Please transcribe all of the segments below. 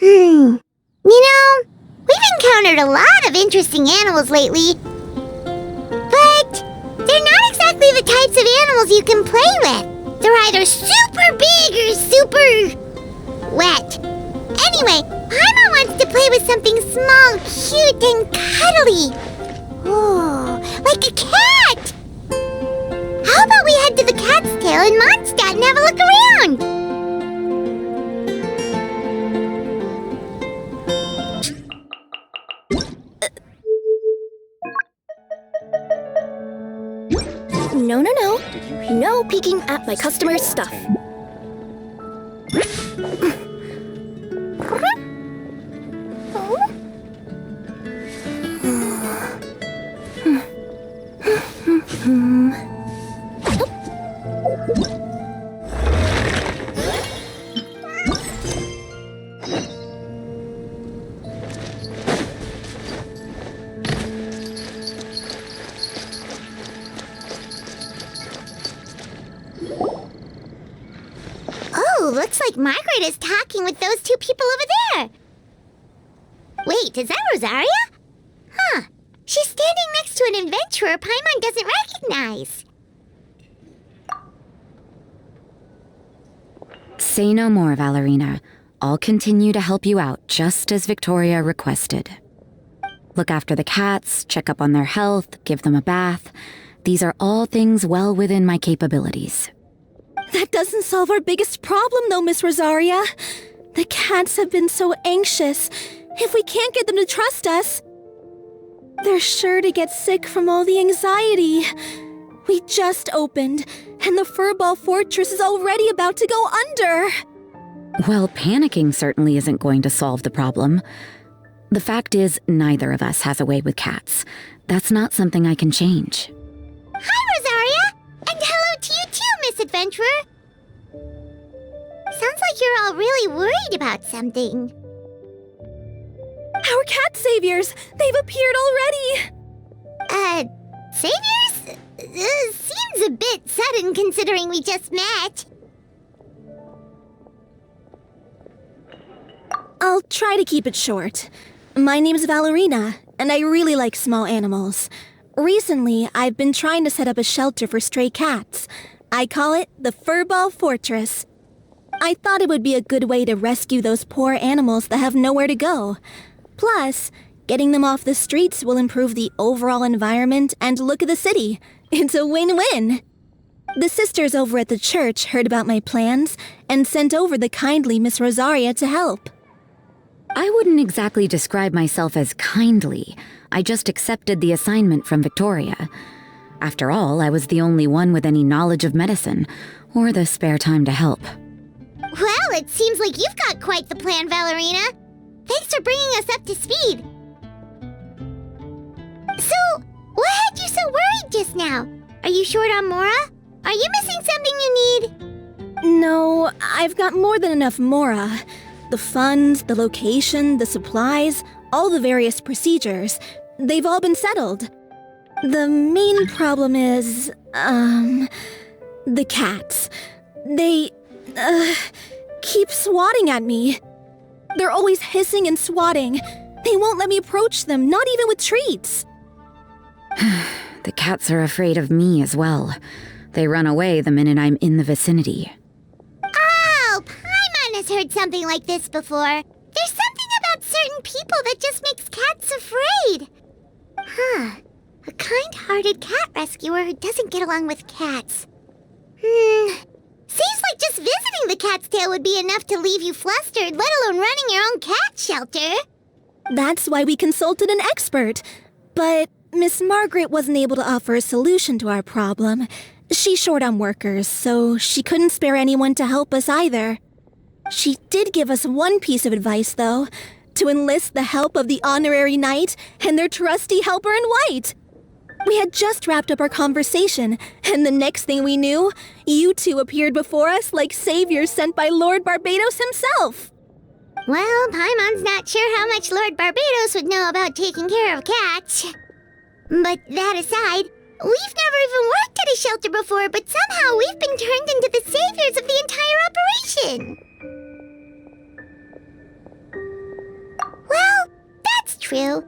You know, we've encountered a lot of interesting animals lately. But they're not exactly the types of animals you can play with. They're either super big or super wet. Anyway, Paimon wants to play with something small, cute, and cuddly. Oh, like a cat! How about we head to the Cat's Tail in Mondstadt and have a look around? No. No peeking at my customers' stuff. Oh, looks like Margaret is talking with those two people over there. Wait, is that Rosaria? Huh. She's standing next to an adventurer Paimon doesn't recognize. Say no more, Valerina. I'll continue to help you out, just as Victoria requested. Look after the cats, check up on their health, give them a bath. These are all things well within my capabilities. That doesn't solve our biggest problem, though, Miss Rosaria. The cats have been so anxious. If we can't get them to trust us, they're sure to get sick from all the anxiety. We just opened, and the Furball Fortress is already about to go under. Well, panicking certainly isn't going to solve the problem. The fact is, neither of us has a way with cats. That's not something I can change. Hi, Rosaria! And hello to you too, Miss Adventurer! Sounds like you're all really worried about something. Our cat saviors! They've appeared already! Saviors? Seems a bit sudden considering we just met. I'll try to keep it short. My name's Valerina, and I really like small animals. Recently, I've been trying to set up a shelter for stray cats. I call it the Furball Fortress. I thought it would be a good way to rescue those poor animals that have nowhere to go. Plus, getting them off the streets will improve the overall environment and look of the city. It's a win-win. The sisters over at the church heard about my plans and sent over the kindly Miss Rosaria to help. I wouldn't exactly describe myself as kindly. I just accepted the assignment from Victoria. After all, I was the only one with any knowledge of medicine, or the spare time to help. Well, it seems like you've got quite the plan, Valerina. Thanks for bringing us up to speed. So, what had you so worried just now? Are you short on Mora? Are you missing something you need? No, I've got more than enough Mora. The funds, the location, the supplies, all the various procedures, they've all been settled. The main problem is, the cats. They, keep swatting at me. They're always hissing and swatting. They won't let me approach them, not even with treats. The cats are afraid of me as well. They run away the minute I'm in the vicinity. Oh, Paimon has heard something like this before. There's something about certain people that just makes cats afraid. Huh. A kind-hearted cat rescuer who doesn't get along with cats. Seems like just visiting the Cat's Tail would be enough to leave you flustered, let alone running your own cat shelter. That's why we consulted an expert. But Miss Margaret wasn't able to offer a solution to our problem. She's short on workers, so she couldn't spare anyone to help us either. She did give us one piece of advice, though, to enlist the help of the Honorary Knight and their trusty helper in white. We had just wrapped up our conversation, and the next thing we knew, you two appeared before us like saviors sent by Lord Barbados himself. Well, Paimon's not sure how much Lord Barbados would know about taking care of cats. But that aside, we've never even worked at a shelter before, but somehow we've been turned into the saviors of the entire operation. true.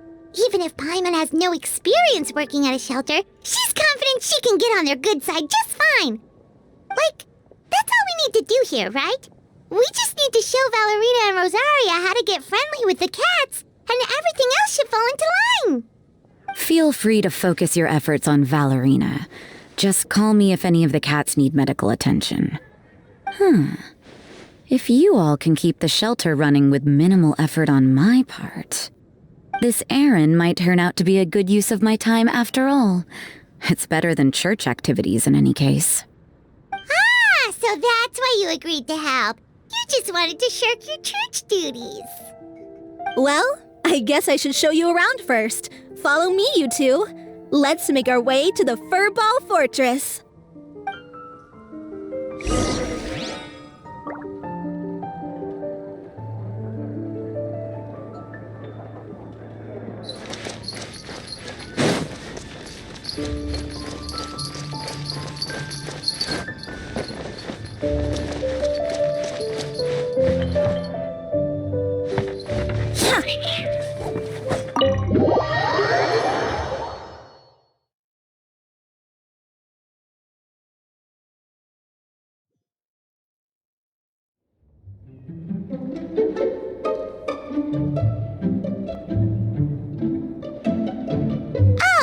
Even if Paimon has no experience working at a shelter, she's confident she can get on their good side just fine. Like, that's all we need to do here, right? We just need to show Valerina and Rosaria how to get friendly with the cats, and everything else should fall into line. Feel free to focus your efforts on Valerina. Just call me if any of the cats need medical attention. If you all can keep the shelter running with minimal effort on my part, this errand might turn out to be a good use of my time after all. It's better than church activities in any case. Ah, so that's why you agreed to help. You just wanted to shirk your church duties. Well, I guess I should show you around first. Follow me, you two. Let's make our way to the Furball Fortress.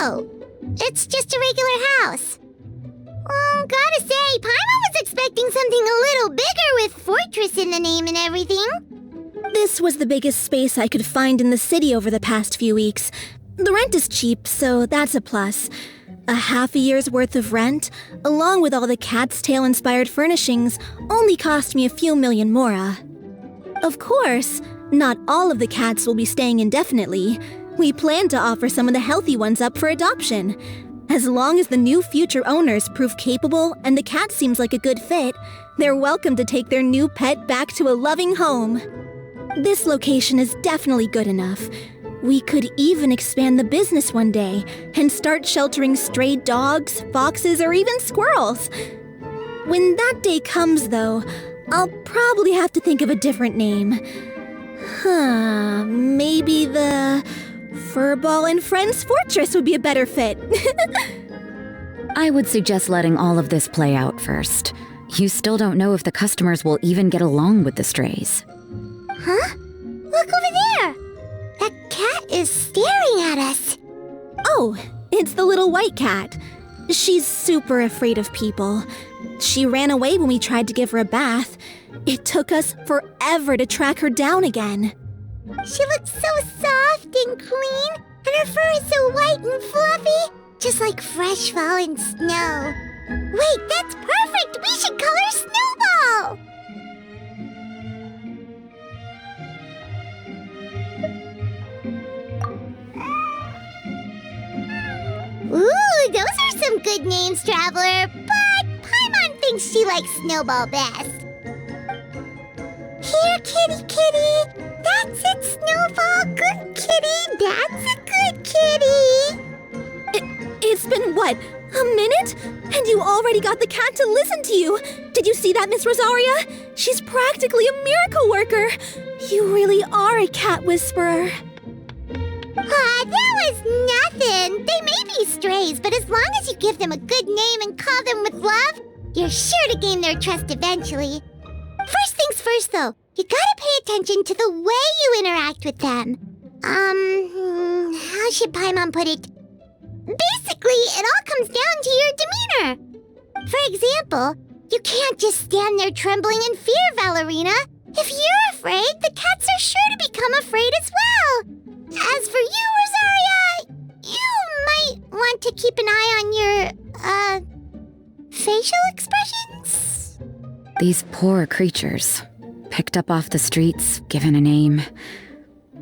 Oh, it's just a regular house. Oh, gotta say, Paimon was expecting something a little bigger with Fortress in the name and everything. This was the biggest space I could find in the city over the past few weeks. The rent is cheap, so that's a plus. A half a year's worth of rent, along with all the Cat's Tail-inspired furnishings, only cost me a few million mora. Of course, not all of the cats will be staying indefinitely. We plan to offer some of the healthy ones up for adoption. As long as the new future owners prove capable and the cat seems like a good fit, they're welcome to take their new pet back to a loving home. This location is definitely good enough. We could even expand the business one day and start sheltering stray dogs, foxes, or even squirrels. When that day comes, though, I'll probably have to think of a different name. Maybe the Furball and Friends Fortress would be a better fit. I would suggest letting all of this play out first. You still don't know if the customers will even get along with the strays. Huh? Look over there! That cat is staring at us. Oh, it's the little white cat. She's super afraid of people. She ran away when we tried to give her a bath. It took us forever to track her down again. She looks so soft and clean, and her fur is so white and fluffy, just like fresh fallen snow. Wait, that's perfect! We should call her Snowball! Ooh, those are some good names, Traveler, but Paimon thinks she likes Snowball best. Here, kitty, kitty! That's it, Snowball! Good kitty! That's a good kitty! It's been, what, a minute? And you already got the cat to listen to you! Did you see that, Miss Rosaria? She's practically a miracle worker! You really are a cat whisperer. That was nothing! They may be strays, but as long as you give them a good name and call them with love, you're sure to gain their trust eventually. First things first, though. You gotta pay attention to the way you interact with them. How should Paimon put it? Basically, it all comes down to your demeanor. For example, you can't just stand there trembling in fear, Valerina. If you're afraid, the cats are sure to become afraid as well. As for you, Rosaria, you might want to keep an eye on your, facial expressions? These poor creatures, picked up off the streets, given a name,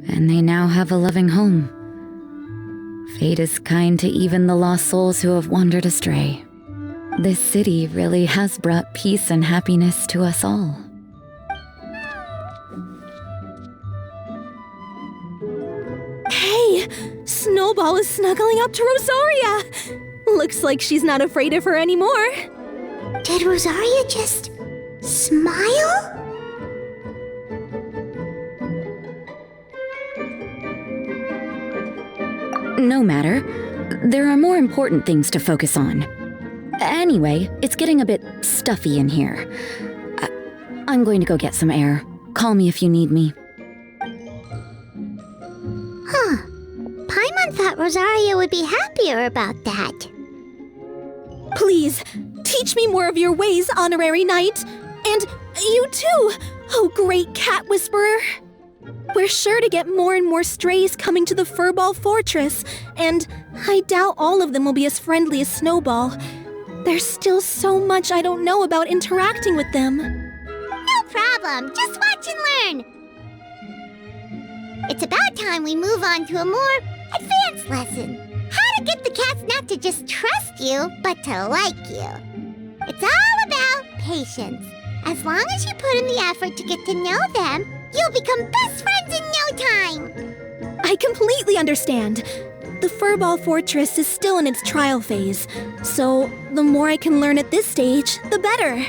and they now have a loving home. Fate is kind to even the lost souls who have wandered astray. This city really has brought peace and happiness to us all. Hey, Snowball is snuggling up to Rosaria. Looks like she's not afraid of her anymore. Did Rosaria just smile? No matter. There are more important things to focus on. Anyway, it's getting a bit stuffy in here. I'm going to go get some air. Call me if you need me. Huh. Paimon thought Rosario would be happier about that. Please, teach me more of your ways, Honorary Knight. And you too, oh great cat whisperer. We're sure to get more and more strays coming to the Furball Fortress, and I doubt all of them will be as friendly as Snowball. There's still so much I don't know about interacting with them. No problem. Just watch and learn. It's about time we move on to a more advanced lesson. How to get the cats not to just trust you, but to like you. It's all about patience. As long as you put in the effort to get to know them, you'll become best friends in no time. I completely understand. The Furball Fortress is still in its trial phase, so the more I can learn at this stage, the better.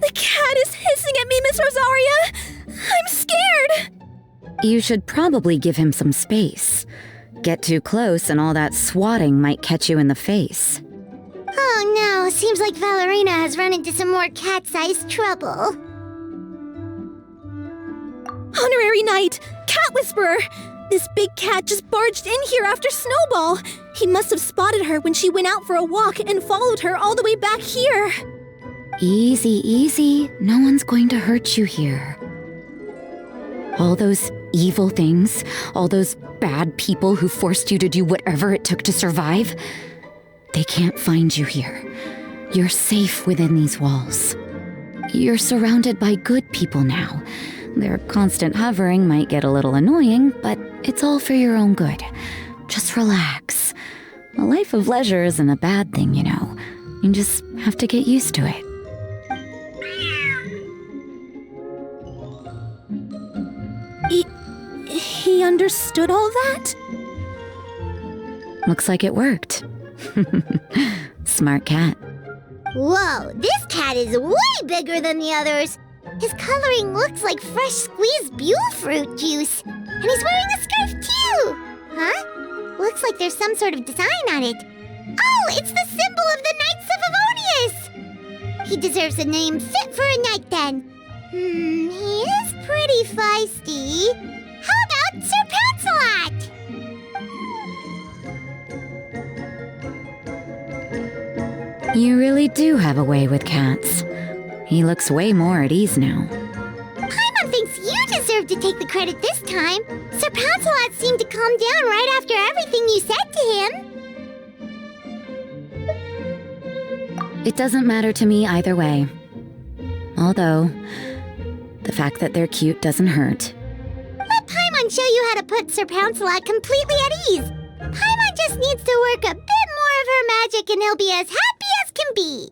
The cat is hissing at me, Miss Rosaria! I'm scared! You should probably give him some space. Get too close and all that swatting might catch you in the face. Oh no, seems like Valerina has run into some more cat-sized trouble. Honorary Knight! Cat Whisperer! This big cat just barged in here after Snowball! He must have spotted her when she went out for a walk and followed her all the way back here! Easy, easy. No one's going to hurt you here. All those evil things, all those bad people who forced you to do whatever it took to survive, they can't find you here. You're safe within these walls. You're surrounded by good people now. Their constant hovering might get a little annoying, but it's all for your own good. Just relax. A life of leisure isn't a bad thing, you know. You just have to get used to it. He understood all that? Looks like it worked. Smart cat. Whoa, this cat is way bigger than the others. His coloring looks like fresh squeezed Buell fruit juice. And he's wearing a scarf too! Huh? Looks like there's some sort of design on it. Oh, it's the symbol of the Knights of Avonius! He deserves a name fit for a knight then. He is pretty feisty. How about Sir Pouncelot? You really do have a way with cats. He looks way more at ease now. Paimon thinks you deserve to take the credit this time. Sir Pouncelot seemed to calm down right after everything you said to him. It doesn't matter to me either way. Although, the fact that they're cute doesn't hurt. Let Paimon show you how to put Sir Pouncelot completely at ease. Paimon just needs to work a bit more of her magic and he'll be as happy as can be.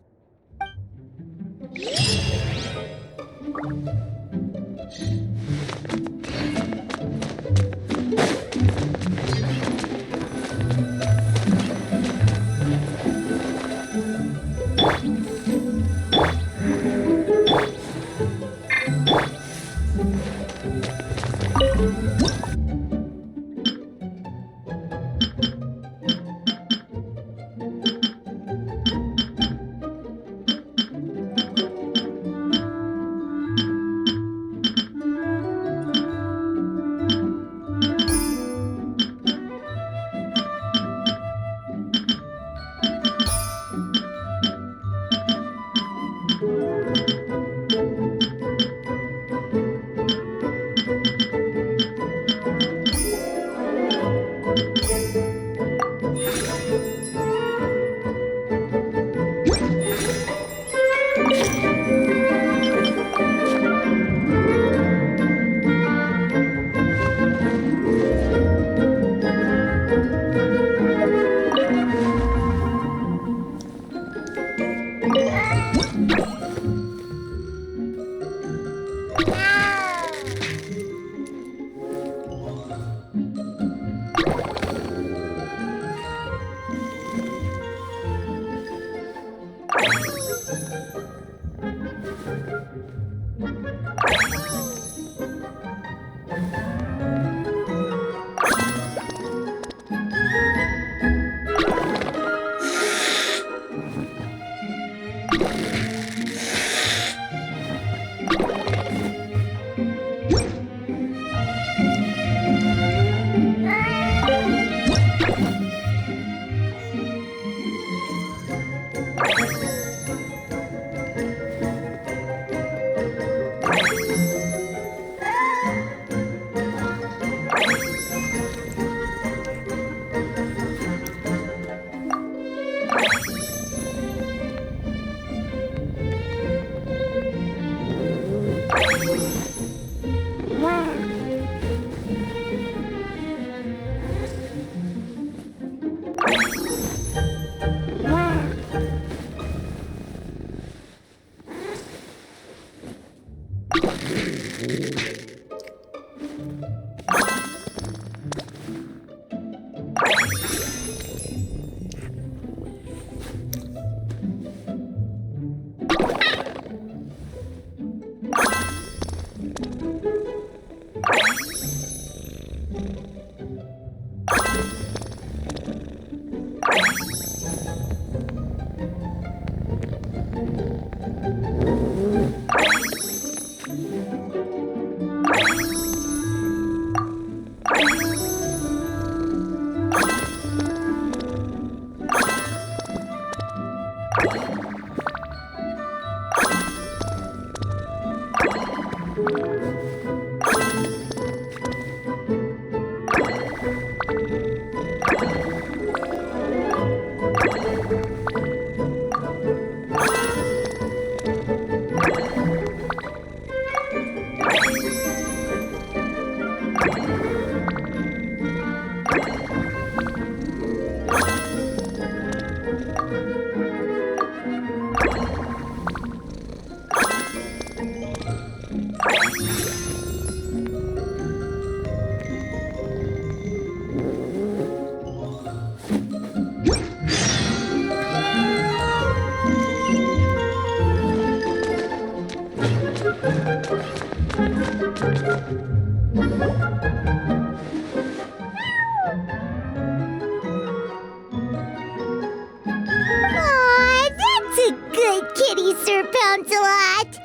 Aw, that's a good kitty, Sir Pouncelot.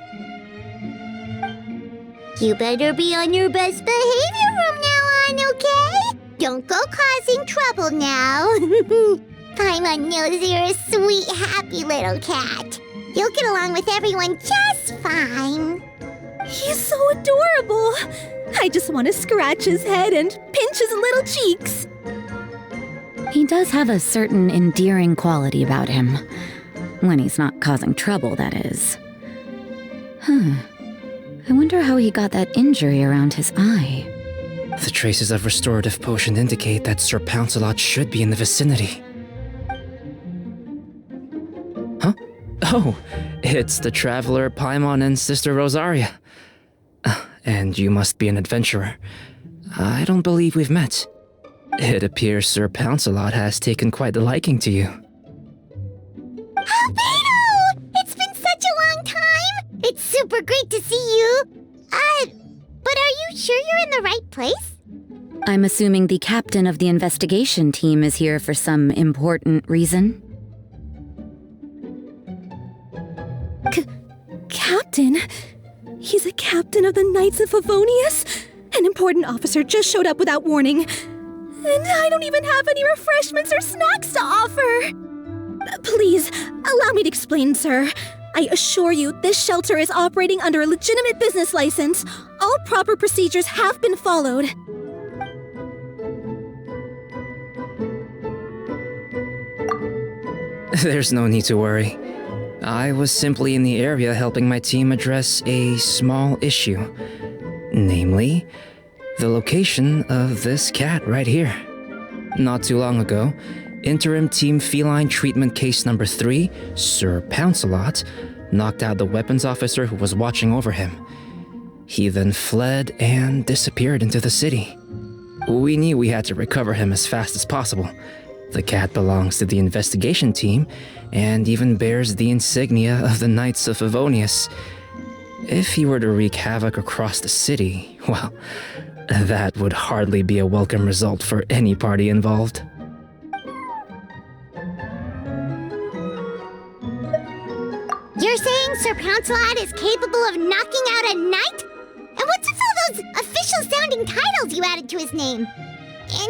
You better be on your best behavior from now on, okay? Don't go causing trouble now. Paimon knows you're a sweet, happy little cat. You'll get along with everyone just fine. He's so adorable. I just want to scratch his head and pinch his little cheeks. He does have a certain endearing quality about him. When he's not causing trouble, that is. I wonder how he got that injury around his eye. The traces of restorative potion indicate that Sir Pouncelot should be in the vicinity. Huh? Oh, it's the traveler Paimon and Sister Rosaria. And you must be an adventurer. I don't believe we've met. It appears Sir Pouncelot has taken quite a liking to you. Albedo! It's been such a long time! It's super great to see you! But are you sure you're in the right place? I'm assuming the captain of the investigation team is here for some important reason. Captain? He's a captain of the Knights of Favonius? An important officer just showed up without warning. And I don't even have any refreshments or snacks to offer. Please, allow me to explain, sir. I assure you, this shelter is operating under a legitimate business license. All proper procedures have been followed. There's no need to worry. I was simply in the area helping my team address a small issue. Namely, the location of this cat right here. Not too long ago, Interim Team Feline Treatment Case Number 3, Sir Pouncelot, knocked out the weapons officer who was watching over him. He then fled and disappeared into the city. We knew we had to recover him as fast as possible. The cat belongs to the investigation team and even bears the insignia of the Knights of Favonius. If he were to wreak havoc across the city, well, that would hardly be a welcome result for any party involved. You're saying Sir Pouncelot is capable of knocking out a knight? And what's with all those official-sounding titles you added to his name?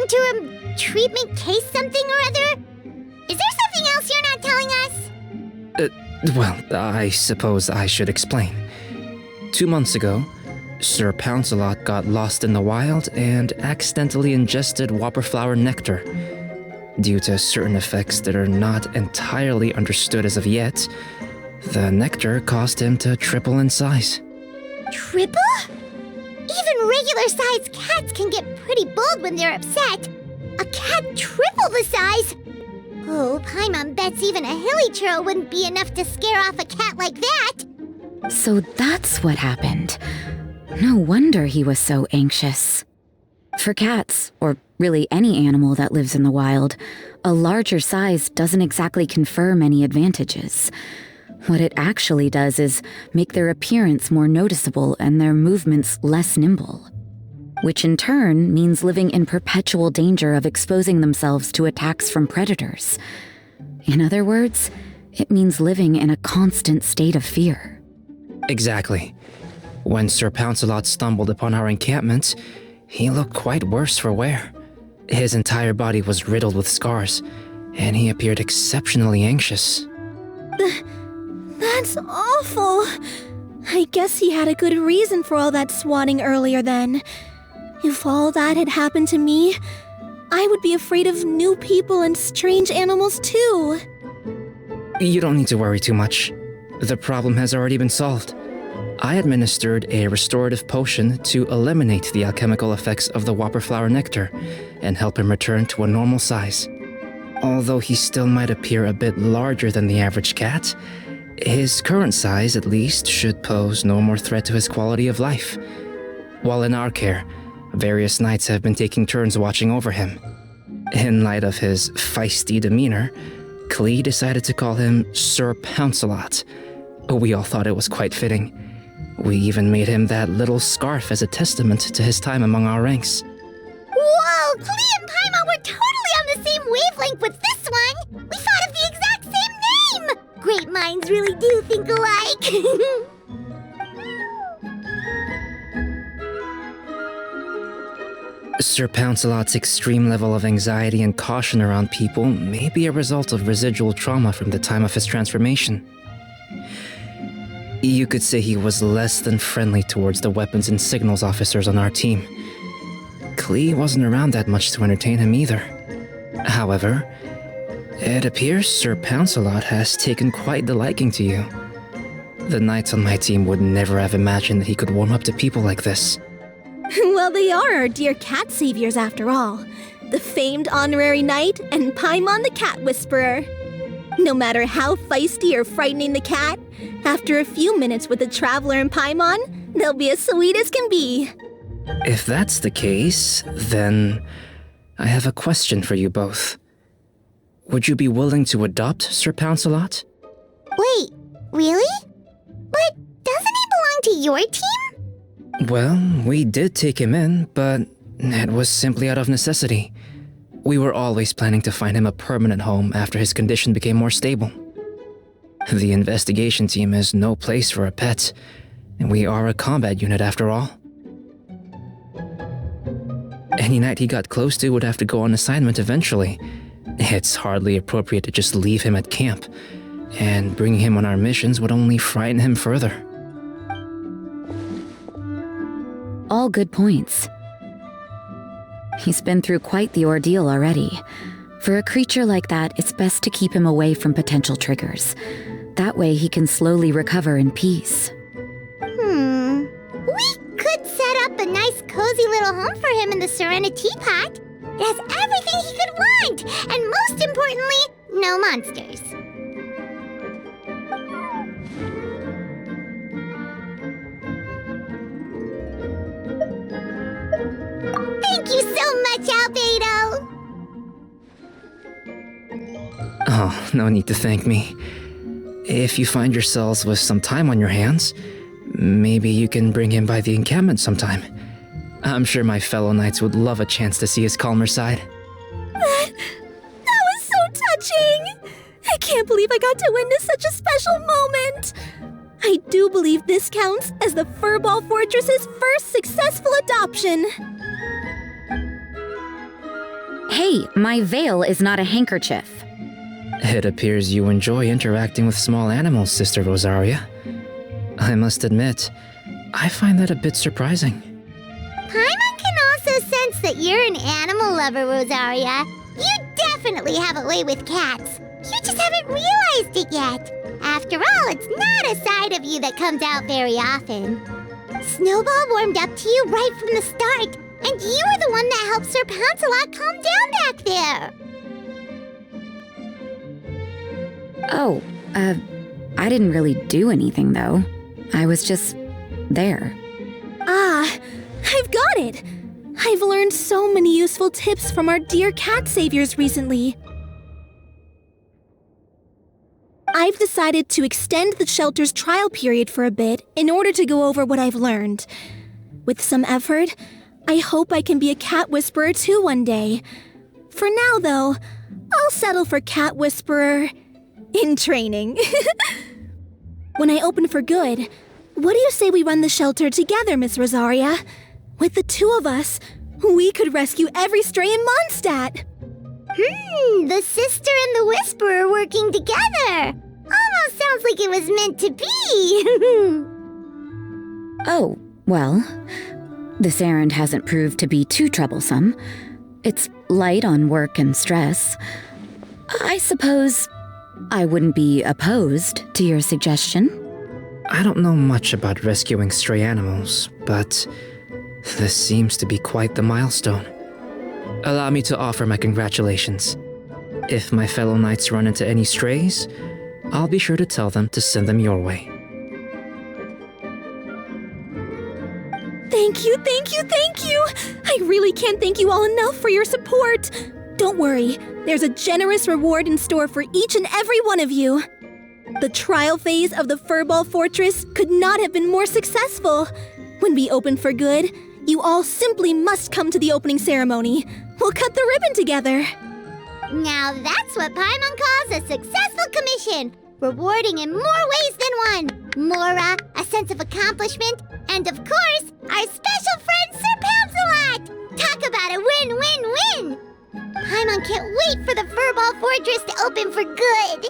Interim treatment case something or other? Is there something else you're not telling us? Well, I suppose I should explain. 2 months ago, Sir Pouncelot got lost in the wild and accidentally ingested whopperflower nectar. Due to certain effects that are not entirely understood as of yet, the nectar caused him to triple in size. Triple? Even regular-sized cats can get pretty bold when they're upset. A cat triple the size? Oh, Paimon bets even a hilly churl wouldn't be enough to scare off a cat like that. So that's what happened. No wonder he was so anxious. For cats, or really any animal that lives in the wild, a larger size doesn't exactly confer many advantages. What it actually does is make their appearance more noticeable and their movements less nimble, which in turn means living in perpetual danger of exposing themselves to attacks from predators. In other words, it means living in a constant state of fear. Exactly. When Sir Pouncelot stumbled upon our encampment, he looked quite worse for wear. His entire body was riddled with scars, and he appeared exceptionally anxious. That's awful. I guess he had a good reason for all that swatting earlier then. If all that had happened to me, I would be afraid of new people and strange animals too. You don't need to worry too much. The problem has already been solved. I administered a restorative potion to eliminate the alchemical effects of the whopper flower nectar and help him return to a normal size. Although he still might appear a bit larger than the average cat, his current size, at least, should pose no more threat to his quality of life. While in our care, various knights have been taking turns watching over him. In light of his feisty demeanor, Klee decided to call him Sir Pouncelot. We all thought it was quite fitting. We even made him that little scarf as a testament to his time among our ranks. Whoa, Klee and Paimon were totally on the same wavelength with this one! We thought of the exact same name! Great minds really do think alike! Sir Pouncelot's extreme level of anxiety and caution around people may be a result of residual trauma from the time of his transformation. You could say he was less than friendly towards the weapons and signals officers on our team. Klee wasn't around that much to entertain him either. However, it appears Sir Pouncelot has taken quite the liking to you. The knights on my team would never have imagined that he could warm up to people like this. Well, they are our dear cat saviors after all. The famed honorary knight and Paimon the cat whisperer. No matter how feisty or frightening the cat, after a few minutes with the traveler and Paimon, they'll be as sweet as can be. If that's the case, then I have a question for you both. Would you be willing to adopt Sir Pouncelot? Wait, really? But doesn't he belong to your team? Well, we did take him in, but it was simply out of necessity. We were always planning to find him a permanent home after his condition became more stable. The investigation team is no place for a pet, and we are a combat unit after all. Any knight he got close to would have to go on assignment eventually. It's hardly appropriate to just leave him at camp, and bringing him on our missions would only frighten him further. All good points. He's been through quite the ordeal already. For a creature like that, it's best to keep him away from potential triggers. That way he can slowly recover in peace. We could set up a nice cozy little home for him in the Serenity Pot. It has everything he could want, and most importantly, no monsters. Thank you so much, Albedo! Oh, no need to thank me. If you find yourselves with some time on your hands, maybe you can bring him by the encampment sometime. I'm sure my fellow knights would love a chance to see his calmer side. That was so touching! I can't believe I got to witness such a special moment! I do believe this counts as the Furball Fortress's first successful adoption. Hey, my veil is not a handkerchief. It appears you enjoy interacting with small animals, Sister Rosaria. I must admit, I find that a bit surprising. Paimon can also sense that you're an animal lover, Rosaria. You definitely have a way with cats. You just haven't realized it yet. After all, it's not a side of you that comes out very often. Snowball warmed up to you right from the start, and you were the one that helped Sir Pouncelot calm down back there. Oh, I didn't really do anything though. I was just there. Ah, I've got it! I've learned so many useful tips from our dear cat saviors recently. I've decided to extend the shelter's trial period for a bit in order to go over what I've learned. With some effort, I hope I can be a cat whisperer too one day. For now, though, I'll settle for cat whisperer in training. When I open for good, what do you say we run the shelter together, Miss Rosaria? With the two of us, we could rescue every stray in Mondstadt. The sister and the whisperer working together. Almost sounds like it was meant to be. Oh, well, this errand hasn't proved to be too troublesome. It's light on work and stress. I suppose I wouldn't be opposed to your suggestion. I don't know much about rescuing stray animals, but this seems to be quite the milestone. Allow me to offer my congratulations. If my fellow knights run into any strays, I'll be sure to tell them to send them your way. Thank you, thank you, thank you! I really can't thank you all enough for your support. Don't worry, there's a generous reward in store for each and every one of you. The trial phase of the Furball Fortress could not have been more successful. When we open for good, you all simply must come to the opening ceremony. We'll cut the ribbon together. Now that's what Paimon calls a successful commission. Rewarding in more ways than one. Mora, a sense of accomplishment, and of course, our special friend Sir Pouncelot! Talk about a win-win-win! Paimon can't wait for the Furball Fortress to open for good!